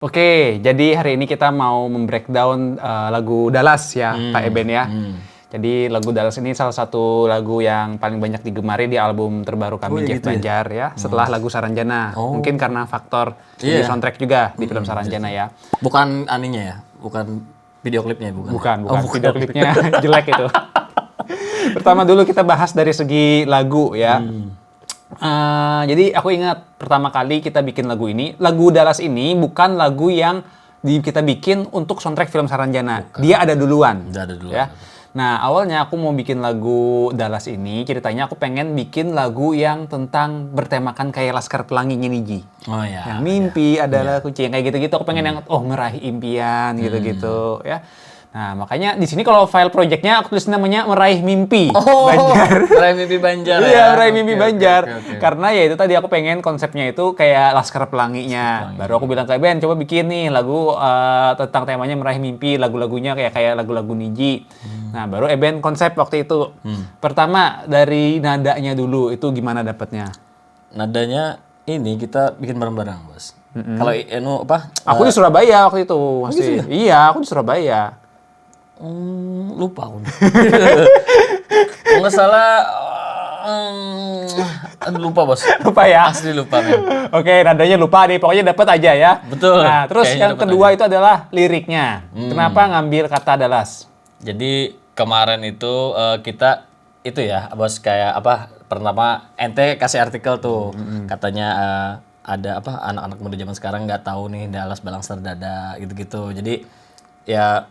Oke, jadi hari ini kita mau membreakdown lagu Dallas ya, Pak Eben ya. Jadi lagu Dallas ini salah satu lagu yang paling banyak digemari di album terbaru kami, Jeff gitu Banjar ya. Setelah lagu Saranjana, mungkin karena faktor di soundtrack juga di film Saranjana ya. Bukan aninya ya? Bukan video klipnya bukan? Bukan. Video klipnya jelek itu. Pertama dulu kita bahas dari segi lagu ya. Jadi aku ingat pertama kali kita bikin lagu ini, lagu Dallas ini bukan lagu yang kita bikin untuk soundtrack film Saranjana. Bukan. Dia ada duluan. Ya. Nah, awalnya aku mau bikin lagu Dallas ini, ceritanya aku pengen bikin lagu yang tentang bertemakan kayak Laskar Pelanginya Niji. Oh ya. Yang mimpi adalah kucing, kayak gitu-gitu. Aku pengen yang meraih impian gitu-gitu ya. Nah, makanya di sini kalau file projectnya aku tulis namanya Meraih Mimpi Banjar. Meraih Mimpi Banjar ya? Iya, Meraih Mimpi Banjar. Karena ya itu tadi aku pengen konsepnya itu kayak Laskar Pelanginya. Baru aku bilang kayak Ben, coba bikin nih lagu tentang temanya Meraih Mimpi, lagu-lagunya kayak lagu-lagu Niji. Nah, baru Eben konsep waktu itu. Pertama dari nadanya dulu, itu gimana dapatnya? Nadanya ini kita bikin bareng-bareng, Bos. Kalau apa? Aku di Surabaya waktu itu masih. Iya, aku di Surabaya. Lupa aku. Nggak salah, lupa Bos. Lupa ya? Asli lupa, men. Oke, nadanya lupa nih, pokoknya dapat aja ya. Betul. Nah, terus yang kedua itu adalah liriknya. Kenapa ngambil kata Dallas? Jadi kemarin itu kita itu ya, Bos, kayak apa? Pertama ente kasih artikel tuh, katanya ada apa? Anak-anak muda zaman sekarang nggak tahu nih Dallas Balangster Dada gitu-gitu. Jadi ya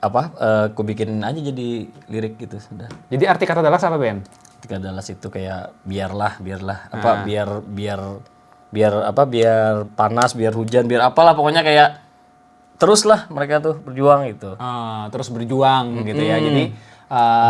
apa? Aku bikin aja jadi lirik gitu sudah. Jadi arti kata Dallas apa, Ben? Arti kata Dallas itu kayak biarlah apa biar apa biar panas, biar hujan, biar apalah pokoknya kayak teruslah mereka tuh berjuang gitu. Terus berjuang gitu ya. Jadi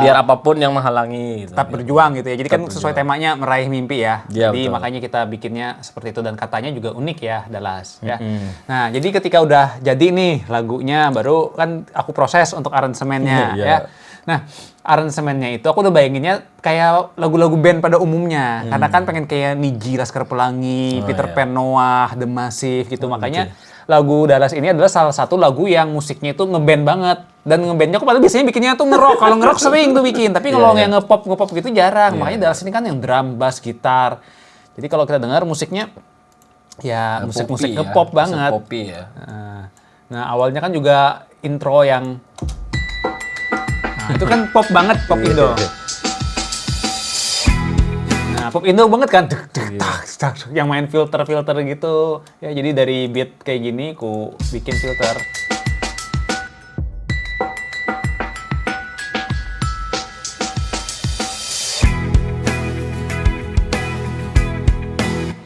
biar apapun yang menghalangi gitu. Tetap berjuang gitu ya. Jadi kan sesuai temanya meraih mimpi ya. Ya, jadi betul. makanya kita bikinnya seperti itu dan katanya juga unik ya Dallas ya. Nah, jadi ketika udah jadi nih lagunya baru kan aku proses untuk aransemennya ya. Nah, aransemennya itu aku udah bayanginnya kayak lagu-lagu band pada umumnya. Karena kan pengen kayak Niji, Laskar Pelangi, Peter Pan, Noah, The Massive gitu. Makanya lagu Dallas ini adalah salah satu lagu yang musiknya itu ngeband banget. Dan ngebandnya aku padahal biasanya bikinnya tuh ngerok. Kalau ngerok sering tuh bikin. Tapi kalau yang ngepop gitu jarang. Makanya Dallas ini kan yang drum, bass, gitar. Jadi kalau kita dengar musiknya ya musik-musik ngepop banget. Poppy ya. Nah, awalnya kan juga intro yang itu kan pop banget, pop Indo. Nah, pop Indo banget kan, yang main filter gitu. Ya, jadi dari beat kayak gini, ku bikin filter.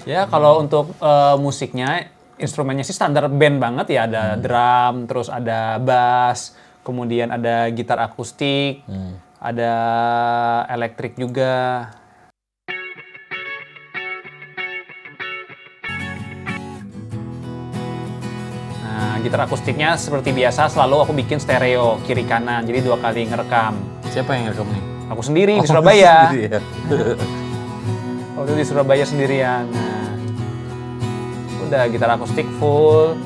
Ya, kalau untuk musiknya, instrumennya sih standar band banget ya. Ada drum, terus ada bass, kemudian ada gitar akustik, ada elektrik juga. Nah, gitar akustiknya seperti biasa selalu aku bikin stereo kiri kanan, jadi 2 kali ngerekam. Siapa yang ngerekam nih? Aku sendiri di Surabaya. Sendiri ya? Waktu di Surabaya sendirian. Nah, udah gitar akustik full.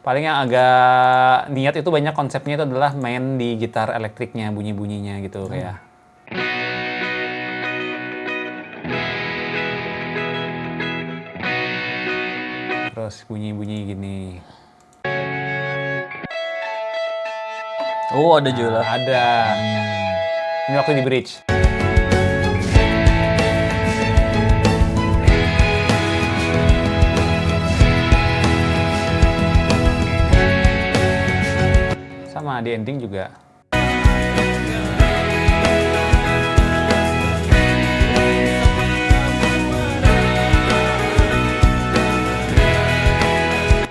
Paling yang agak niat itu banyak konsepnya itu adalah main di gitar elektriknya, bunyi-bunyinya gitu kayak. Terus bunyi-bunyi gini. Oh, ada juga. Ada. Ini waktu di bridge. Sama di ending juga.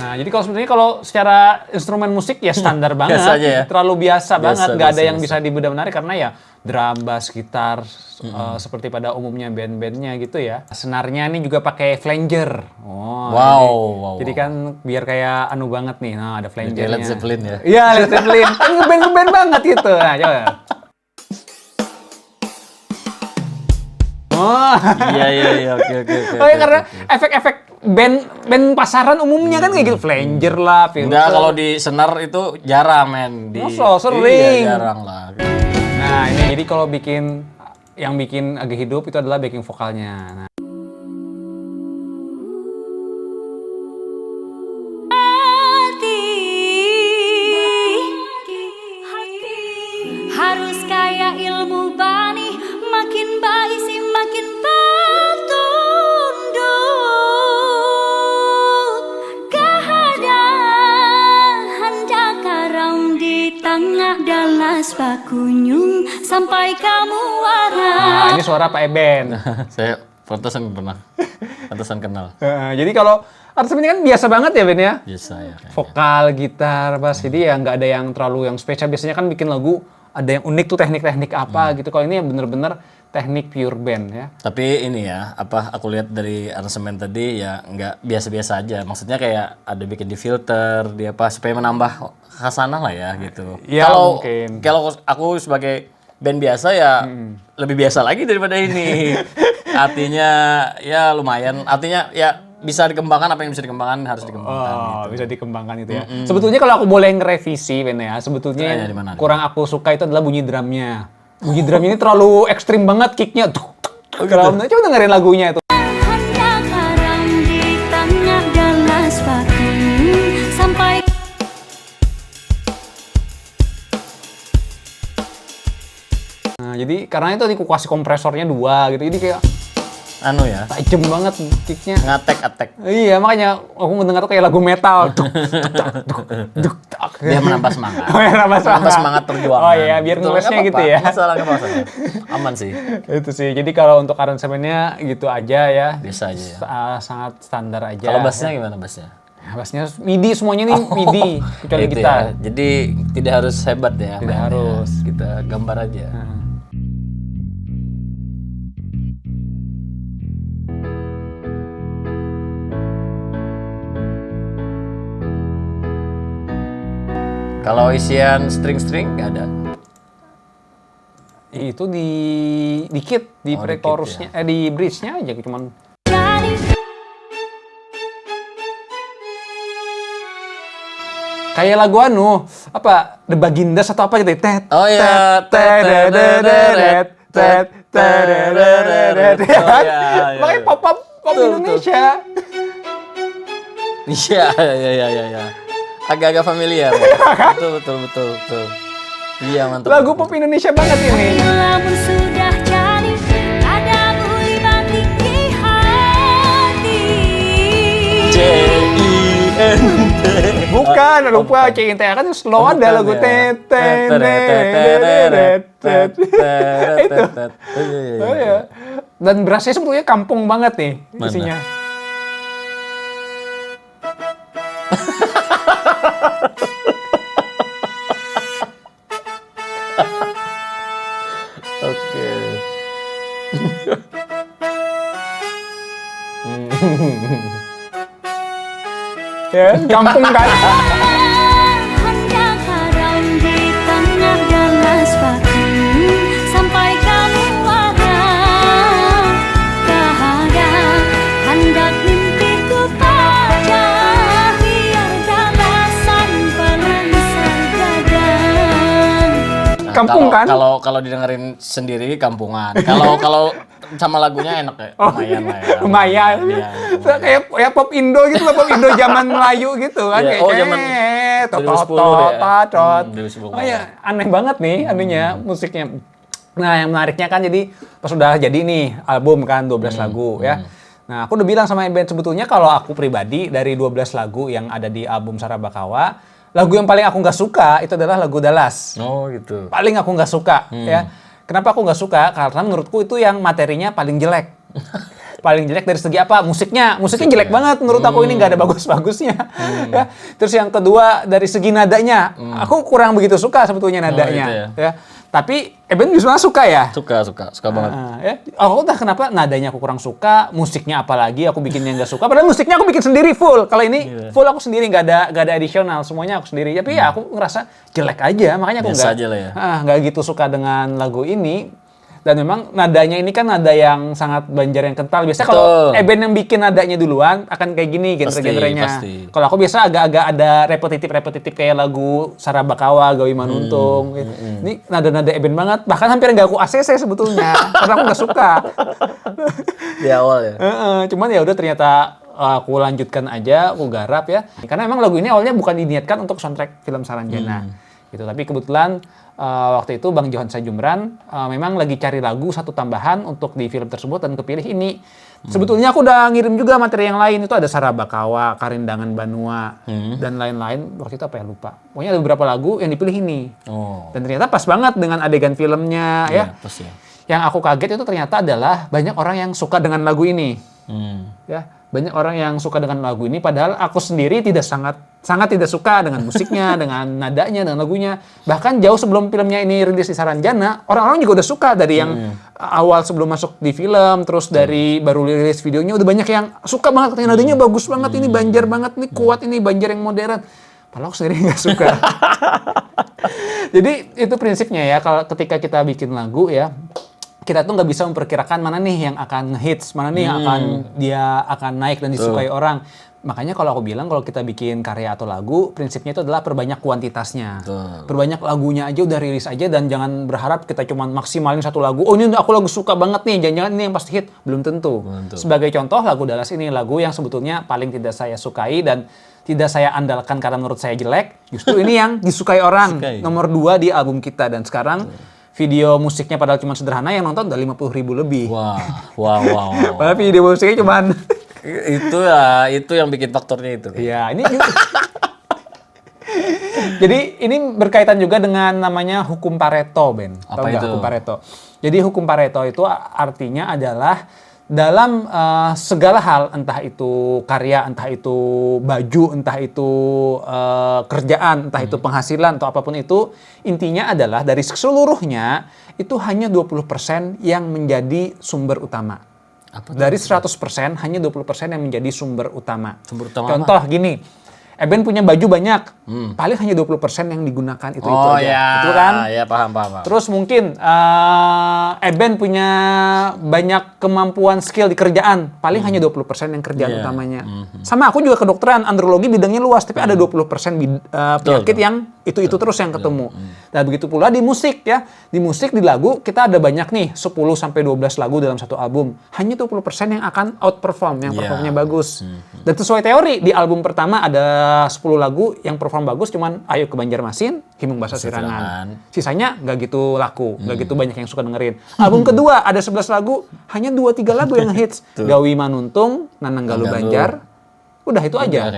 Nah, jadi kalau sebenarnya kalau secara instrumen musik ya standar banget, Biasa aja ya? terlalu biasa banget, nggak ada yang biasa. bisa dibedah-menarik karena ya drum, bass, gitar, seperti pada umumnya band-bandnya gitu ya. Senarnya ini juga pakai flanger. Oh, jadi kan biar kayak anu banget nih, nah ada flangernya. Led Zeppelin ya? Iya, Led Zeppelin, kan ngeband banget gitu. Nah, coba. Oh. Iya, oke. Oh ya, karena efek-efek band pasaran umumnya kan kayak gitu, flanger lah, filter. Enggak, kalau di senar itu jarang, men. Masa, sering? Iya, jarang lah. Nah, ini jadi kalau yang bikin agak hidup itu adalah backing vokalnya. Nah. Harus kaya ilmu bani, makin baisi makin petunduk. Kehadahan dakaram di tengah dalas bakunyung sampai kamu Nah, ini suara Pak Eben. Saya pantesan kenal. Jadi kalau aransemen ini kan biasa banget ya, Ben ya? Biasa ya. kayaknya. Vokal, gitar, bass. Jadi ya nggak ada yang terlalu yang spesial. Biasanya kan bikin lagu ada yang unik tuh teknik-teknik apa gitu. Kalau ini yang bener-bener teknik pure band ya. Tapi ini ya, aku lihat dari aransemen tadi ya nggak biasa-biasa aja. Maksudnya kayak ada bikin di filter, di apa supaya menambah khasanah lah ya gitu. Ya, Kalau mungkin. kalau aku sebagai band biasa ya lebih biasa lagi daripada ini. Artinya ya lumayan. Artinya ya bisa dikembangkan, apa yang bisa dikembangkan harus dikembangkan. Oh, bisa dikembangkan itu ya. Sebetulnya kalau aku boleh ngerevisi, Ben ya, sebetulnya Di mana? kurang aku suka itu adalah bunyi drumnya. Bunyi drumnya ini terlalu ekstrim banget, kicknya. Coba dengerin lagunya itu. dakaram di tengah dalas bakunyung sampai Nah, jadi karena itu aku kasih kompresornya 2 gitu. Jadi kayak Anu ya, tajam banget kicknya. attack. Iya, makanya aku mendengar tuh kayak lagu metal. Dia menambah semangat. Oh, ya, nambah semangat perjuangan. Oh iya, biar Betul, ngelesnya nggak gitu apa-apa. ya. Nggak masalah. Aman sih. Itu sih. Jadi kalau untuk aransemennya gitu aja ya. Biasa aja ya. Sangat standar aja. Kalau bassnya gimana bassnya? Ya, bassnya MIDI semuanya nih MIDI kecuali Itu gitar. ya. Jadi tidak harus hebat ya. Tidak mainnya. harus. Kita gambar aja. Kalau isian string-string nggak ada. Itu dikit di Oh, pre-chorusnya, dikit di bridge-nya aja cuman. jadi Kayak lagu apa? The Bagindas atau apa gitu. Tet. Oh iya. Tet. Oh, iya. Makanya pop Indonesia. Iya. Agak-agak familiar. Betul. Iya, mantap. Lagu pop Indonesia banget ini. lamun sudah jadi ada buli batik di hati. CINT. Bukan, lupa CINT kan slow ada lagu tet. Itu. Oh ya. Dan berasnya sebetulnya kampung banget nih isinya. Oke. Ya, kampung kan. Dakaram di tengah dalas bakunyung sampai kamu warang. Kehadang hendak mimpiku pecah biar dalasan balasan gadang. Kampung kan? Kalau didengerin sendiri kampungan. Kalau sama lagunya enak ya. Lumayan lah ya. Lumayan. Iya, Kayak ya pop Indo gitu lah, pop Indo zaman Melayu gitu kan. Iya, Kayak oh, zaman 2010 deh ya. 2010 Oh ya, aneh banget nih anunya musiknya. Nah, yang menariknya kan jadi pas udah jadi nih album kan 12 lagu ya. Nah, aku udah bilang sama band sebetulnya kalau aku pribadi dari 12 lagu yang ada di album Sarabakawa, lagu yang paling aku nggak suka itu adalah lagu Dalas. Oh gitu. Paling aku nggak suka ya. Kenapa aku nggak suka? Karena menurutku itu yang materinya paling jelek. Paling jelek dari segi apa? Musiknya jelek banget menurut aku, ini nggak ada bagus-bagusnya. Ya. Terus yang kedua dari segi nadanya, aku kurang begitu suka sebetulnya nadanya. gitu Ya. Tapi Eben justru suka ya? Suka banget. Ya. Aku udah kenapa nadanya aku kurang suka, musiknya apalagi aku bikinnya nggak suka. Padahal musiknya aku bikin sendiri full. Kalau ini full aku sendiri, nggak ada additional, semuanya aku sendiri. Tapi ya aku ngerasa jelek aja, makanya aku Biasa aja lah ya. nggak gitu suka dengan lagu ini. Dan memang nadanya ini kan nada yang sangat Banjar yang kental. Biasanya kalau Betul. Eben yang bikin nadanya duluan akan kayak gini genre-genrenya. Pasti. Kalau aku biasa agak-agak ada repetitif kayak lagu Sarabakawa, Gawi Manuntung. Gitu. Ini nada-nada Eben banget. Bahkan hampir nggak aku ACC sebetulnya. Karena aku nggak suka. Di awal ya. Cuman ya udah ternyata aku lanjutkan aja, aku garap ya. Karena emang lagu ini awalnya bukan diniatkan untuk soundtrack film Saranjana. Gitu. Tapi kebetulan waktu itu Bang Johan Sajumran memang lagi cari lagu satu tambahan untuk di film tersebut dan kepilih ini. Sebetulnya aku udah ngirim juga materi yang lain, itu ada Sarabakawa, Karindangan Banua, dan lain-lain. Waktu itu apa ya lupa. Pokoknya ada beberapa lagu yang dipilih ini. Dan ternyata pas banget dengan adegan filmnya ya. Pas ya. Yang aku kaget itu ternyata adalah banyak orang yang suka dengan lagu ini. Ya, banyak orang yang suka dengan lagu ini padahal aku sendiri sangat tidak suka dengan musiknya, dengan nadanya, dengan lagunya. Bahkan jauh sebelum filmnya ini rilis di Saranjana, orang-orang juga udah suka dari yang awal sebelum masuk di film, terus dari baru rilis videonya udah banyak yang suka banget, katanya nadanya bagus banget, ini Banjar banget, ini kuat, ini Banjar yang modern. Padahal aku sendiri nggak suka. Jadi itu prinsipnya ya, kalau ketika kita bikin lagu ya, kita tuh nggak bisa memperkirakan mana nih yang akan hits, mana nih yang akan naik dan disukai orang. Makanya kalau aku bilang kalau kita bikin karya atau lagu, prinsipnya itu adalah perbanyak kuantitasnya. Perbanyak lagunya aja, udah rilis aja, dan jangan berharap kita cuma maksimalin satu lagu. Oh ini aku lagu suka banget nih, jangan-jangan ini yang pasti hit. Belum tentu. Sebagai contoh, lagu Dallas ini lagu yang sebetulnya paling tidak saya sukai dan tidak saya andalkan karena menurut saya jelek. Justru ini yang disukai orang. Nomor 2 di album kita, dan sekarang video musiknya padahal cuma sederhana, yang nonton udah 50.000 lebih. Wow. Padahal video musiknya cuman itu yang bikin faktornya itu. Iya, ini jadi ini berkaitan juga dengan namanya hukum Pareto, Ben. Tahu nggak hukum Pareto? Jadi hukum Pareto itu artinya adalah dalam segala hal, entah itu karya, entah itu baju, entah itu kerjaan, entah itu penghasilan atau apapun itu, intinya adalah dari seluruhnya itu hanya 20% yang menjadi sumber utama. Dari 100% hanya 20% yang menjadi sumber utama. Contoh gini, Eben punya baju banyak, paling hanya 20% yang digunakan itu aja. Ya. Betul kan? Ya, paham. Terus mungkin Eben punya banyak kemampuan skill di kerjaan, paling hanya 20% yang kerjaan utamanya. Sama aku juga kedokteran, andrologi bidangnya luas, tapi ada 20% penyakit yang itu terus yang ketemu. Dan begitu pula di musik ya. Di musik, di lagu, kita ada banyak nih, 10-12 lagu dalam satu album. Hanya 20% yang akan outperform, yang performnya bagus. Dan sesuai teori, di album pertama ada 10 lagu yang perform bagus, cuman Ayo ke Banjarmasin, Himung Basa Sirangan. Sisanya nggak gitu laku, nggak gitu banyak yang suka dengerin. Album kedua ada 11 lagu, hanya 2-3 lagu yang hits. Gawi Manuntung, Nananggalu Banjar, udah itu aja.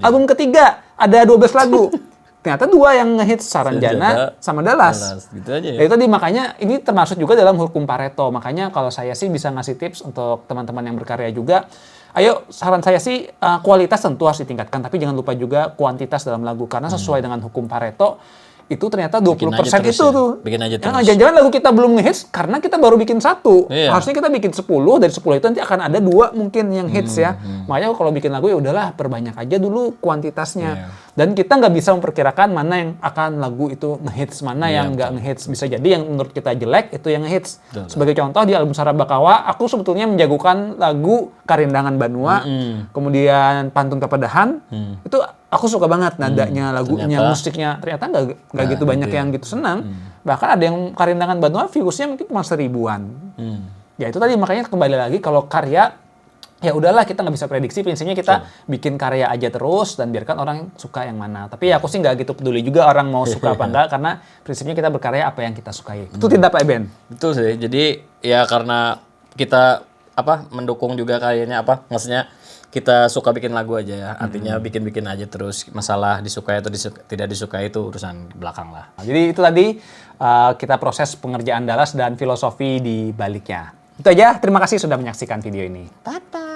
Album ketiga ada 12 lagu. Ternyata 2 yang ngehits, Saranjana sama Dallas. Gitu aja ya. Itu tadi, makanya ini termasuk juga dalam hukum Pareto. Makanya kalau saya sih bisa ngasih tips untuk teman-teman yang berkarya juga. Ayo, saran saya sih kualitas tentu harus ditingkatkan, tapi jangan lupa juga kuantitas dalam lagu. Karena sesuai dengan hukum Pareto, itu ternyata 20% itu tuh. Bikin aja terus. Jangan-jangan lagu kita belum ngehits karena kita baru bikin 1. Iya. Harusnya kita bikin 10, dari 10 itu nanti akan ada 2 mungkin yang hits ya. Makanya kalau bikin lagu ya udahlah, perbanyak aja dulu kuantitasnya. Dan kita nggak bisa memperkirakan mana yang akan lagu itu ngehits, mana yang nggak ngehits. Bisa jadi yang menurut kita jelek itu yang ngehits. Sebagai contoh di album Sarabakawa, aku sebetulnya menjagokan lagu Karindangan Banua, kemudian Pantun Pepedahan. Itu aku suka banget nadanya, lagunya, musiknya. Ternyata nggak gitu banyak yang gitu senang. Bahkan ada yang Karindangan Banua viewsnya mungkin cuma 1000-an. Ya itu tadi, makanya kembali lagi kalau karya, ya udahlah, kita nggak bisa prediksi. Prinsipnya kita bikin karya aja terus dan biarkan orang suka yang mana. Tapi ya aku sih nggak gitu peduli juga orang mau suka apa enggak, karena prinsipnya kita berkarya apa yang kita sukai. Itu tidak Pak Eben? Betul sih. Jadi ya karena kita mendukung juga karyanya, maksudnya kita suka bikin lagu aja ya. Artinya bikin-bikin aja terus. Masalah disukai atau tidak disukai itu urusan belakang lah. Jadi itu tadi kita proses pengerjaan Dallas dan filosofi di baliknya. Itu aja. Terima kasih sudah menyaksikan video ini. Tata.